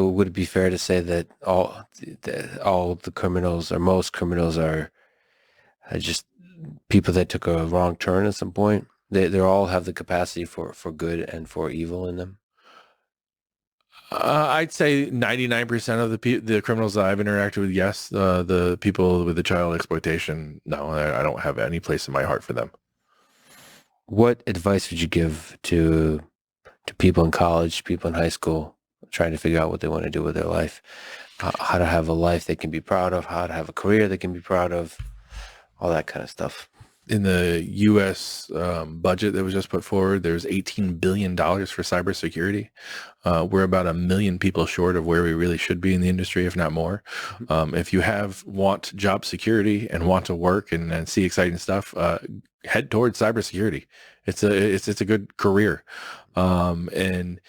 Would it be fair to say that all the criminals or most criminals are just people that took a wrong turn at some point? They all have the capacity for good and for evil in them. I'd say 99% of the criminals that I've interacted with, yes. The people with the child exploitation, no, I don't have any place in my heart for them. What advice would you give to people in college, people in high school, trying to figure out what they want to do with their life, how to have a life they can be proud of, how to have a career they can be proud of, all that kind of stuff? In the U.S. Budget that was just put forward, there's $18 billion for cybersecurity. We're about 1 million people short of where we really should be in the industry, if not more. If you want job security and want to work and see exciting stuff, head towards cybersecurity. It's a good career. And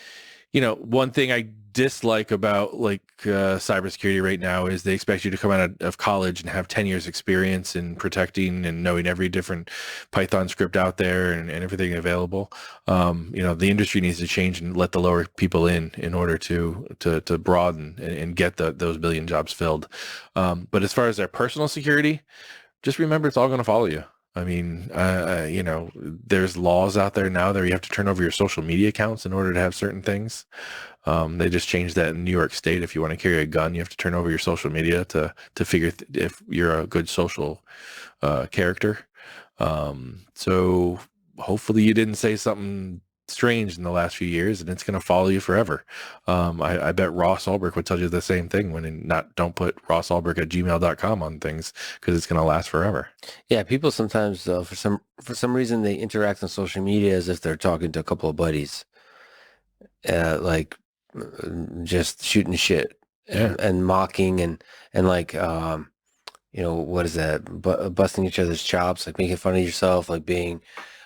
one thing I dislike about cybersecurity right now is they expect you to come out of college and have 10 years experience in protecting and knowing every different Python script out there and everything available. The industry needs to change and let the lower people in order to broaden and get those billion jobs filled. But as far as their personal security, just remember it's all going to follow you. I mean, there's laws out there now that you have to turn over your social media accounts in order to have certain things. They just changed that in New York State. If you want to carry a gun, you have to turn over your social media to figure if you're a good social character. So hopefully you didn't say something strange in the last few years and it's going to follow you forever. I bet Ross Ulbricht would tell you the same thing don't put rossulbricht@gmail.com on things because it's going to last forever. Yeah, people sometimes for some reason they interact on social media as if they're talking to a couple of buddies, like just shooting shit and mocking and like what is that? Busting each other's chops, like making fun of yourself, like being,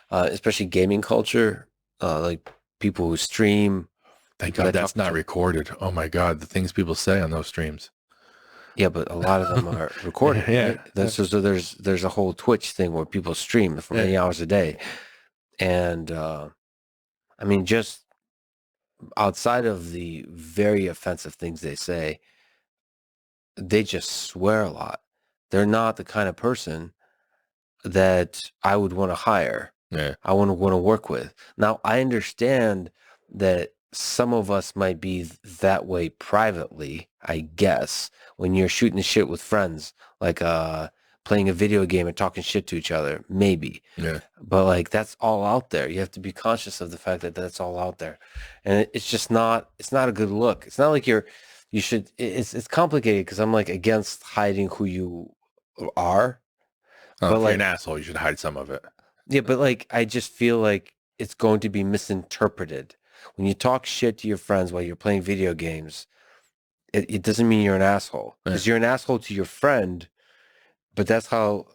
especially gaming culture, like people who stream. Thank God that's not recorded. Oh my God, the things people say on those streams. Yeah, but a lot of them are recorded. Yeah. Right? So there's a whole Twitch thing where people stream for many hours a day, and I mean, just outside of the very offensive things they say, they just swear a lot. They're not the kind of person that I would want to hire. Yeah. I want to work with. Now, I understand that some of us might be that way privately, I guess, when you're shooting the shit with friends, like playing a video game and talking shit to each other, maybe. Yeah. But like that's all out there. You have to be conscious of the fact that that's all out there. And it's just not a good look. It's not like it's complicated because I'm like against hiding who you are. But if you're an asshole, you should hide some of it. Yeah, but like I just feel like it's going to be misinterpreted. When you talk shit to your friends while you're playing video games, it doesn't mean you're an asshole. Because you're an asshole to your friend, but that's how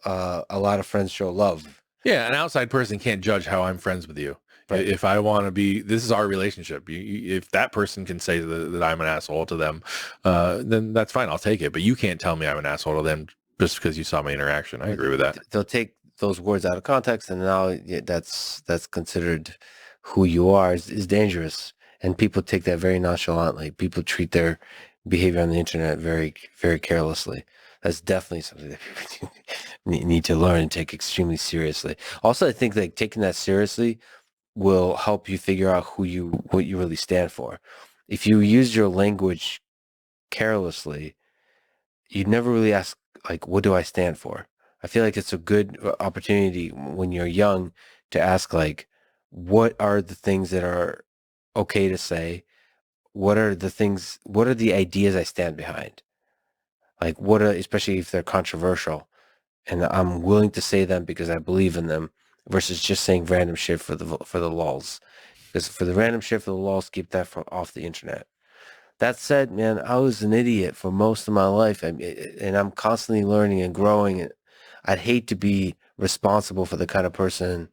a lot of friends show love. Yeah, an outside person can't judge how I'm friends with you. Right. If I want to be, this is our relationship. If that person can say that I'm an asshole to them, then that's fine. I'll take it. But you can't tell me I'm an asshole to them just because you saw my interaction. I agree with that. They'll take those words out of context, and now that's considered who you are is dangerous. And people take that very nonchalantly. People treat their behavior on the internet very, very carelessly. That's definitely something that people need to learn and take extremely seriously. Also, I think like taking that seriously will help you figure out what you really stand for. If you use your language carelessly, you never really ask like, what do I stand for? I feel like it's a good opportunity when you're young to ask like, what are the things that are okay to say? What are the ideas I stand behind? Like especially if they're controversial and I'm willing to say them because I believe in them versus just saying random shit for the lulz. Because for the random shit for the lulz, keep that off the internet. That said, man, I was an idiot for most of my life, and I'm constantly learning and growing. I'd hate to be responsible for the kind of person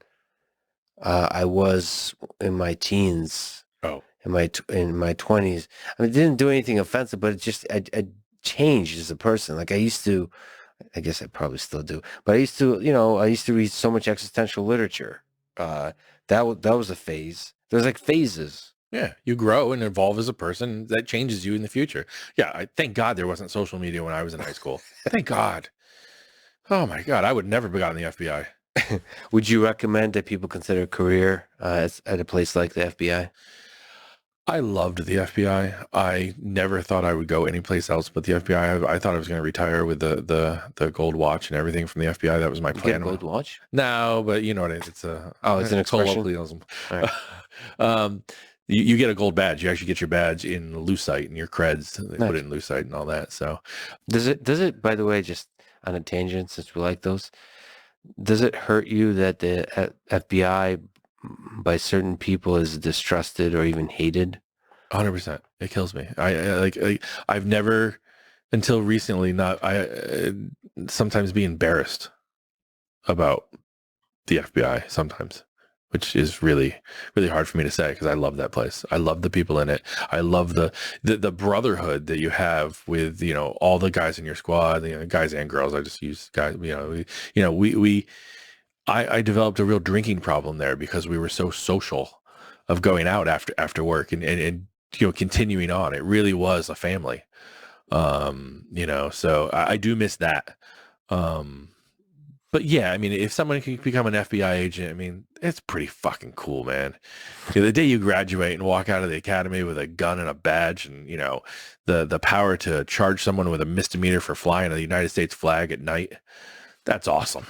I was in my teens. Oh, in my 20s. I mean, it didn't do anything offensive, but it just I changed as a person. Like I used to, I guess I probably still do, but I used to read so much existential literature. That was a phase. There's like phases. Yeah, you grow and evolve as a person. That changes you in the future. Yeah, thank God there wasn't social media when I was in high school. Thank God. Oh my God, I would never have gotten the FBI. Would you recommend that people consider a career at a place like the FBI? I loved the FBI. I never thought I would go anyplace else but the FBI. I thought I was going to retire with the gold watch and everything from the FBI. That was my You get a plan. gold watch? No, but you know what it is. It's a Oh, it's an expression. colloquialism. All right. um, you get a gold badge. You actually get your badge in lucite and your creds. They Nice. put it in lucite and all that. So Does it, by the way, just on a tangent, since we like those, does it hurt you that the FBI by certain people is distrusted or even hated? 100%. It kills me. I've never until recently not sometimes be embarrassed about the FBI sometimes, which is really, really hard for me to say because I love that place. I love the people in it. I love the brotherhood that you have with, all the guys in your squad, guys and girls. I just use guys, I developed a real drinking problem there because we were so social of going out after work and continuing on. It really was a family. So I do miss that. But yeah, I mean, if someone can become an FBI agent, I mean, it's pretty fucking cool, man. The day you graduate and walk out of the academy with a gun and a badge and, the power to charge someone with a misdemeanor for flying a United States flag at night, that's awesome.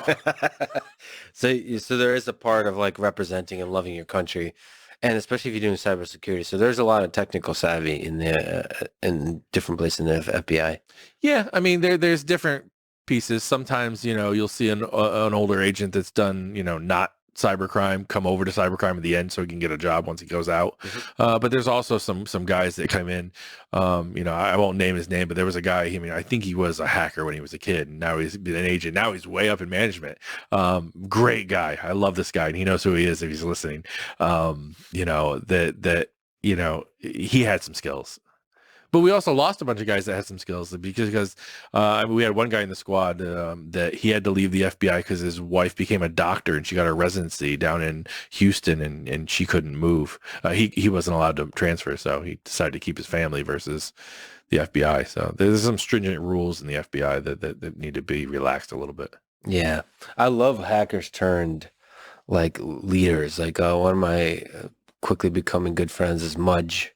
So there is a part of like representing and loving your country, and especially if you're doing cybersecurity. So there's a lot of technical savvy in different places in the FBI. Yeah, I mean, there's different pieces. Sometimes, you'll see an older agent that's done, not cybercrime come over to cybercrime at the end so he can get a job once he goes out. Mm-hmm. But there's also some guys that come in, I won't name his name, but there was a guy, I think he was a hacker when he was a kid, and now he's been an agent. Now he's way up in management. Great guy. I love this guy, and he knows who he is if he's listening. He had some skills. But we also lost a bunch of guys that had some skills because we had one guy in the squad that he had to leave the FBI because his wife became a doctor and she got her residency down in Houston and she couldn't move. He wasn't allowed to transfer, so he decided to keep his family versus the FBI. So there's some stringent rules in the FBI that need to be relaxed a little bit. Yeah, I love hackers turned like leaders. Like one of my quickly becoming good friends is Mudge.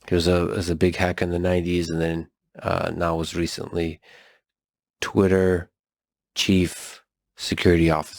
He was a big hacker in the 90s, and then now was recently Twitter chief security officer.